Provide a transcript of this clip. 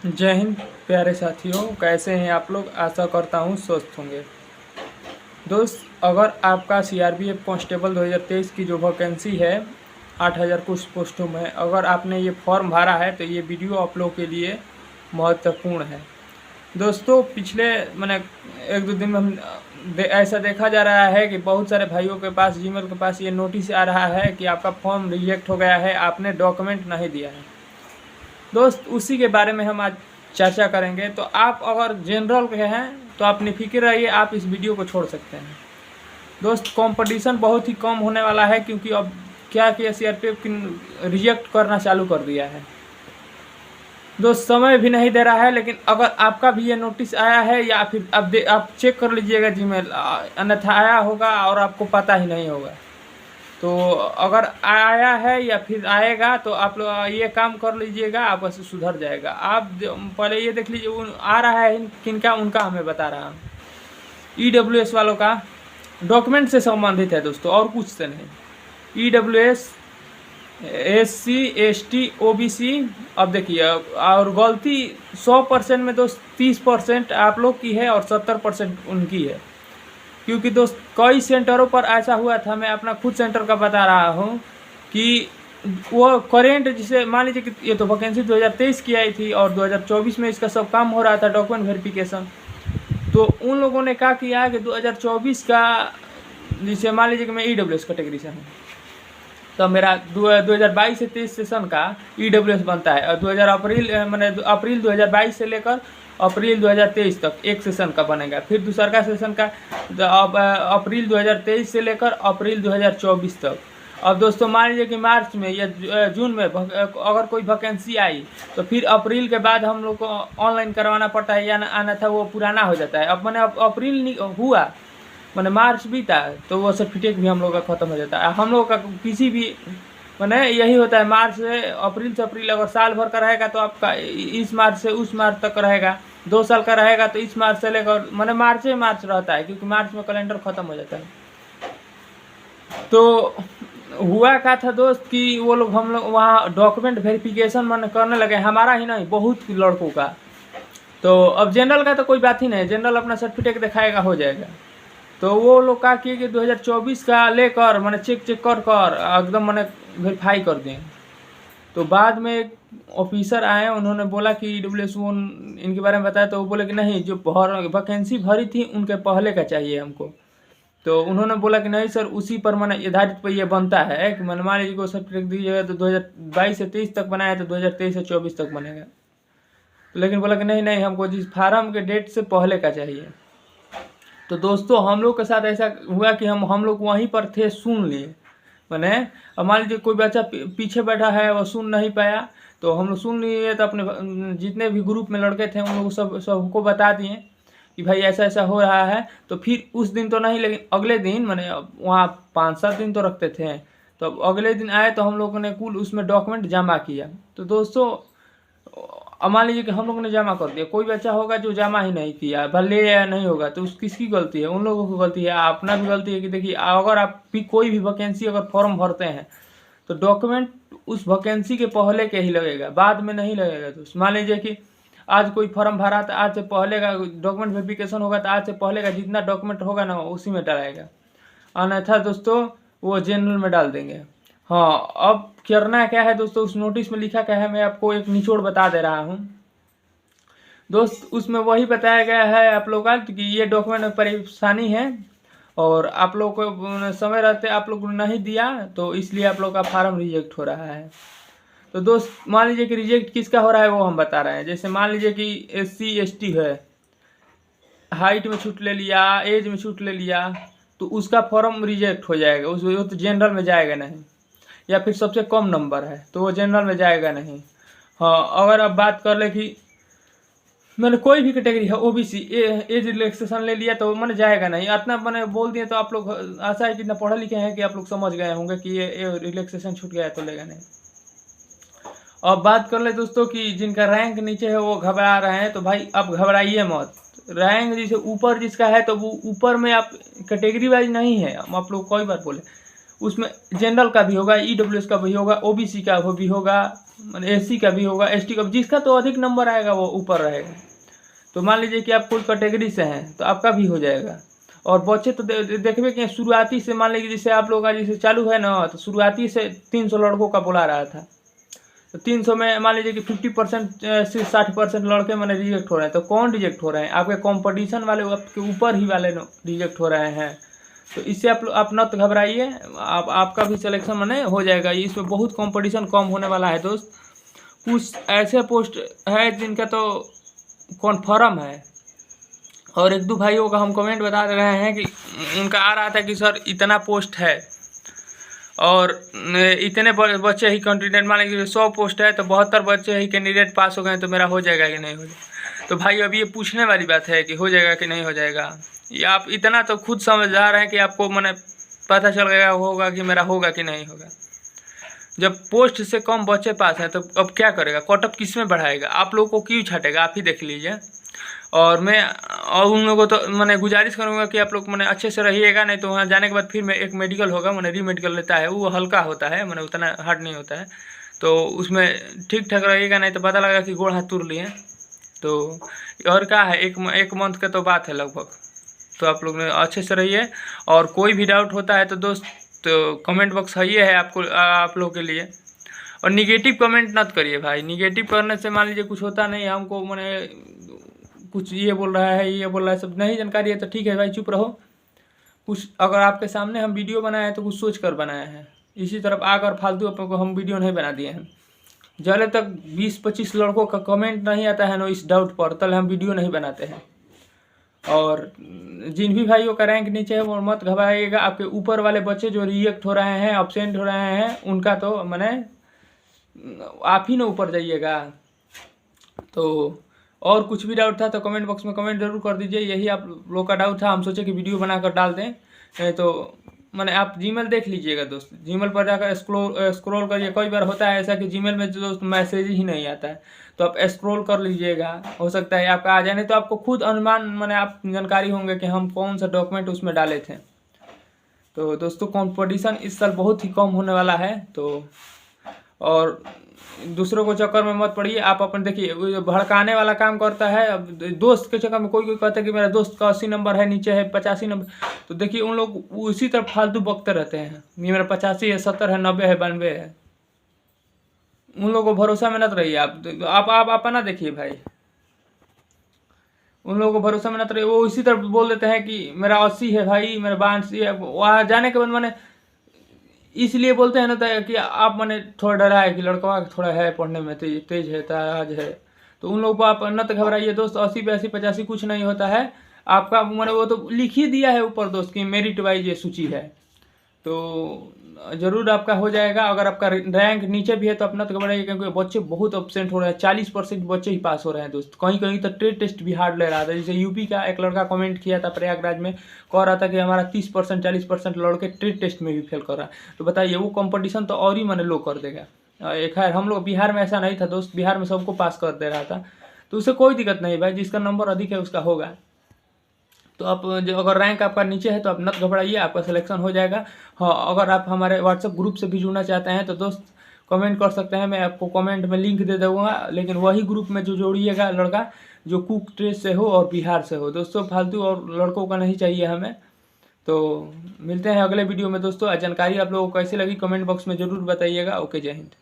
जय हिंद प्यारे साथियों, कैसे हैं आप लोग। आशा करता हूँ स्वस्थ होंगे। दोस्त, अगर आपका सीआरपीएफ कांस्टेबल 2023 की जो वैकेंसी है 8000 कुछ पोस्टों में, अगर आपने ये फॉर्म भरा है तो ये वीडियो आप लोग के लिए महत्वपूर्ण है। दोस्तों, पिछले मैंने 1-2 दिन में ऐसा देखा जा रहा है कि बहुत सारे भाइयों के पास, जीमेल के पास ये नोटिस आ रहा है कि आपका फॉर्म रिजेक्ट हो गया है, आपने डॉक्यूमेंट नहीं दिया है। दोस्त, उसी के बारे में हम आज चर्चा करेंगे। तो आप अगर जनरल के हैं तो आप निफिक्र रहिए, आप इस वीडियो को छोड़ सकते हैं। दोस्त, कंपटीशन बहुत ही कम होने वाला है, क्योंकि अब क्या किया, सीआरपीएफ रिजेक्ट करना चालू कर दिया है। दोस्त, समय भी नहीं दे रहा है, लेकिन अगर आपका भी ये नोटिस आया है या फिर आप चेक कर लीजिएगा जीमेल, अन्यथा आया होगा और आपको पता ही नहीं होगा। तो अगर आया है या फिर आएगा तो आप लोग ये काम कर लीजिएगा, आप वैसे सुधर जाएगा। आप पहले ये देख लीजिए आ रहा है किनका, उनका हमें बता रहा हूँ। ईडब्ल्यूएस वालों का डॉक्यूमेंट से संबंधित है दोस्तों, और कुछ से नहीं। EWS, SC, ST, OBC. अब देखिए, और गलती 100% में दोस्त 30% आप लोग की है और 70% उनकी है। क्योंकि दोस्त, कई सेंटरों पर ऐसा हुआ था, मैं अपना खुद सेंटर का बता रहा हूँ कि वो करेंट, जिसे मान लीजिए कि ये तो वैकेंसी 2023 की आई थी और 2024 में इसका सब काम हो रहा था, डॉक्यूमेंट वेरिफिकेशन। तो उन लोगों ने क्या किया कि 2024 का, जिसे मान लीजिए कि मैं ईडब्ल्यूएस कैटेगरी से हूँ, तो मेरा 2022 से 23 सेशन का ईडब्ल्यूएस बनता है, और अप्रैल 2022 से लेकर अप्रैल 2023 तक एक सेशन का बनेगा। फिर दूसरा का सेशन का अप्रैल 2023 से लेकर अप्रैल 2024 तक। अब दोस्तों, मान लीजिए कि मार्च में या जून में अगर कोई वैकेंसी आई तो फिर अप्रैल के बाद हम लोग को ऑनलाइन करवाना पड़ता है, या आना था वो पुराना हो जाता है। अब मैंने अप्रैल हुआ, मैंने मार्च बीता, तो वो सर्टिफिकेट भी हम लोग का ख़त्म हो जाता है। हम लोग का किसी भी यही होता है, मार्च से अप्रैल अगर साल भर का रहेगा तो आपका इस मार्च से उस मार्च तक रहेगा। 2 साल का रहेगा तो इस मार्च से लेकर मार्च रहता है, क्योंकि मार्च में कैलेंडर ख़त्म हो जाता है। तो हुआ क्या था दोस्त कि वो लोग, हम लोग वहाँ डॉक्यूमेंट वेरिफिकेशन करने लगे, हमारा ही नहीं बहुत लड़कों का। तो अब जनरल का तो कोई बात ही नहीं, जनरल अपना सर्टिफिकेट दिखाएगा, हो जाएगा। तो वो लोग क्या किए कि 2024 का लेकर चेक कर एकदम वेरीफाई कर दें। तो बाद में एक ऑफिसर आए, उन्होंने बोला कि ईडब्ल्यूएस वो इनके बारे में बताया, तो वो बोले कि नहीं, जो वैकेंसी भरी थी उनके पहले का चाहिए हमको। तो उन्होंने बोला कि नहीं सर, उसी पर आधारित पर ये बनता है कि मान लीजिए को सर्टिफिकेट दीजिएगा तो 2022 से 23 तक बनाया तो 2023 से 24 तक बनेगा। तो लेकिन बोला कि नहीं, हमको जिस फार्म के डेट से पहले का चाहिए। तो दोस्तों, हम लोग के साथ ऐसा हुआ कि हम लोग वहीं पर थे, सुन लिए। अब मान लीजिए कोई बच्चा पीछे बैठा है, वो सुन नहीं पाया, तो हम लोग सुन लिए, तो अपने जितने भी ग्रुप में लड़के थे उन लोग सबको बता दिए कि भाई ऐसा ऐसा हो रहा है। तो फिर उस दिन तो नहीं, लेकिन अगले दिन वहाँ 5-7 दिन तो रखते थे। तो अगले दिन आए तो हम लोगों ने कुल उसमें डॉक्यूमेंट जमा किया। तो दोस्तों, अब मान लीजिए कि हम लोगों ने जमा कर दिया, कोई बच्चा होगा जो जमा ही नहीं किया, भले या नहीं होगा, तो उस किसकी गलती है? उन लोगों की गलती है, अपना भी गलती है। कि देखिए, अगर आप भी कोई भी वैकेंसी अगर फॉर्म भरते हैं तो डॉक्यूमेंट उस वैकेंसी के पहले के ही लगेगा, बाद में नहीं लगेगा। तो मान लीजिए कि आज कोई फॉर्म भरा तो आज से पहले का डॉक्यूमेंट वेरिफिकेशन होगा, तो आज से पहले का जितना डॉक्यूमेंट होगा ना उसी में डालेगा, अन्यथा दोस्तों वो जनरल में डाल देंगे। हाँ, अब करना क्या है दोस्तों, उस नोटिस में लिखा क्या है, मैं आपको एक निचोड़ बता दे रहा हूँ दोस्त। उसमें वही बताया गया है आप लोग का कि ये डॉक्यूमेंट में परेशानी है और आप लोग को समय रहते आप लोग ने नहीं दिया, तो इसलिए आप लोग का फार्म रिजेक्ट हो रहा है। तो दोस्त, मान लीजिए कि रिजेक्ट किसका हो रहा है वो हम बता रहे हैं। जैसे मान लीजिए कि SC ST है, हाइट में छूट ले लिया, एज में छूट ले लिया, तो उसका फॉर्म रिजेक्ट हो जाएगा, वो तो जनरल में जाएगा नहीं। या फिर सबसे कम नंबर है तो वो जनरल में जाएगा नहीं। हाँ, अगर आप बात कर ले कि कोई भी कैटेगरी है, OBC एज रिलैक्सेशन ले लिया, तो जाएगा नहीं। इतना बोल दिए तो आप लोग, आशा है कि इतना पढ़े लिखे हैं कि आप लोग समझ गए होंगे कि ये रिलैक्सेशन छूट गया है तो लेगा नहीं। अब बात कर ले दोस्तों कि जिनका रैंक नीचे है वो घबरा रहे हैं, तो भाई अब घबराइए मत। रैंक जैसे ऊपर जिसका है तो वो ऊपर में आप कैटेगरी वाइज नहीं है, हम आप लोग कई बार बोले, उसमें जनरल का भी होगा, EWS का भी होगा, OBC का भी होगा, मैंने एससी का भी होगा, एसटी का, जिसका तो अधिक नंबर आएगा वो ऊपर रहेगा। तो मान लीजिए कि आप कोई कैटेगरी से हैं तो आपका भी हो जाएगा। और बच्चे तो देखबे कि शुरुआती से, मान लीजिए जैसे आप लोग का जैसे चालू है ना, तो शुरुआती से 300 लड़कों का बुला रहा था, तो 300 में मान लीजिए कि 50% से 60% लड़के मैंने रिजेक्ट हो रहे हैं। तो कौन रिजेक्ट हो रहे हैं? आपके कंपटीशन वाले, आपके ऊपर ही वाले रिजेक्ट हो रहे हैं। तो इससे आप न तो घबराइए, आपका भी सिलेक्शन मैंने हो जाएगा। इसमें बहुत कंपटीशन कम होने वाला है दोस्त। कुछ ऐसे पोस्ट है जिनका तो कॉन्फर्म है, और एक दो भाइयों का हम कमेंट बता रहे हैं कि उनका आ रहा था कि सर इतना पोस्ट है और इतने बच्चे ही कैंडिडेट, मान लीजिए 100 पोस्ट है तो 72 बच्चे ही कैंडिडेट पास हो गए, तो मेरा हो जाएगा कि नहीं हो जाएगा। तो भाई अब ये पूछने वाली बात है कि हो जाएगा कि नहीं हो जाएगा। ये आप इतना तो खुद समझदार हैं कि आपको मैंने पता चल गया होगा कि मेरा होगा कि नहीं होगा। जब पोस्ट से कम बच्चे पास हैं तो अब क्या करेगा? कटअप किस में बढ़ाएगा? आप लोगों को क्यों छाटेगा? आप ही देख लीजिए। और मैं और उन लोगों को तो मैंने गुजारिश करूँगा कि आप लोग मैंने अच्छे से रहिएगा, नहीं तो वहाँ जाने के बाद फिर मैं एक मेडिकल होगा, मैंने री मेडिकल लेता है, वो हल्का होता है, मैंने उतना हार्ड नहीं होता है। तो उसमें ठीक ठाक रहिएगा, नहीं तो पता लगा कि गोड़ हाथ तोड़ लिए। तो और क्या है, एक मंथ का तो बात है लगभग। तो आप लोग अच्छे से रहिए, और कोई भी डाउट होता है तो दोस्त तो कमेंट बॉक्स है आपको, आप लोगों के लिए। और निगेटिव कमेंट मत करिए भाई, निगेटिव करने से मान लीजिए कुछ होता नहीं, हमको मैंने कुछ ये बोल रहा है, ये बोल रहा है, सब नहीं जानकारी है तो ठीक है भाई, चुप रहो। कुछ अगर आपके सामने हम वीडियो बनाए हैं तो कुछ सोच कर बनाए हैं, इसी तरफ आकर फालतू अपने को हम वीडियो नहीं बना दिए हैं। जब तक 20-25 लड़कों का कमेंट नहीं आता है ना इस डाउट पर, तब हम वीडियो नहीं बनाते हैं। और जिन भी भाइयों का रैंक नीचे है वो मत घबराइएगा। आपके ऊपर वाले बच्चे जो रिजेक्ट हो रहे हैं, एब्सेंट हो रहे हैं, उनका तो मैंने आप ही ना ऊपर जाइएगा। तो और कुछ भी डाउट था तो कमेंट बॉक्स में कमेंट जरूर कर दीजिए। यही आप लोग का डाउट था, हम सोचे कि वीडियो बनाकर डाल दें। तो मैंने आप जीमेल देख लीजिएगा दोस्त, जीमेल पर जाकर स्क्रॉल करिए। कई बार होता है ऐसा कि जीमेल में दोस्त मैसेज ही नहीं आता है, तो आप स्क्रॉल कर लीजिएगा, हो सकता है आपका आ जाए, नहीं तो आपको खुद अनुमान मैंने आप जानकारी होंगे कि हम कौन सा डॉक्यूमेंट उसमें डाले थे। तो दोस्तों कंपटीशन इस साल बहुत ही कम होने वाला है। तो और दूसरों को चक्कर में मत पड़िए। आप अपन देखिए, भड़काने वाला काम करता है। अब दोस्त के चक्कर में कोई कहता है कि मेरा दोस्त का 80 नंबर है, नीचे है 85 नंबर, तो देखिए उन लोग उसी तरफ फालतू बकते रहते हैं, ये मेरा 85 है, 70 है, 90 है, 92 है। उन लोगों को भरोसा में मत रहिए। आप अपना देखिए भाई, उन लोगों को भरोसा में मत रहिए। वो इसी तरफ बोल देते हैं कि मेरा 80 है भाई, मेरा 82 है। वहाँ जाने के बाद मैंने इसलिए बोलते हैं ना कि आप मैंने थोड़ा डरा है कि लड़का थोड़ा है पढ़ने में तेज है, ताज है, तो उन लोगों को आप न तो घबराइए दोस्त। 80, 82, 85 कुछ नहीं होता है आपका, मैंने वो तो लिख ही दिया है ऊपर दोस्त की मेरिट वाइज ये सूची है, तो ज़रूर आपका हो जाएगा। अगर आपका रैंक नीचे भी है तो अपना तो घबराइए, क्योंकि बच्चे बहुत एब्सेंट हो रहे हैं। 40% बच्चे ही पास हो रहे हैं दोस्त। कहीं कहीं तो ट्रेड टेस्ट भी हार्ड ले रहा था। जैसे यूपी का एक लड़का कमेंट किया था प्रयागराज में, कह रहा था कि हमारा 30%, 40% लड़के ट्रेड टेस्ट में भी फेल कर रहा है। तो बताइए वो कंपटीशन तो और ही मैंने लो कर देगा। एक खैर हम लोग बिहार में ऐसा नहीं था दोस्त, बिहार में सबको पास कर दे रहा था, तो उससे कोई दिक्कत नहीं भाई, जिसका नंबर अधिक है उसका होगा। तो आप जो अगर रैंक आपका नीचे है तो आप मत घबराइए, आपका सिलेक्शन हो जाएगा। हाँ, अगर आप हमारे व्हाट्सएप ग्रुप से भी जुड़ना चाहते हैं तो दोस्त कमेंट कर सकते हैं, मैं आपको कमेंट में लिंक दे दूँगा। लेकिन वही ग्रुप में जो जोड़िएगा लड़का जो कुक ट्रेड से हो और बिहार से हो दोस्तों, फालतू और लड़कों का नहीं चाहिए हमें। तो मिलते हैं अगले वीडियो में दोस्तों। जानकारी आप लोगों को कैसी लगी कमेंट बॉक्स में ज़रूर बताइएगा। ओके, जय हिंद।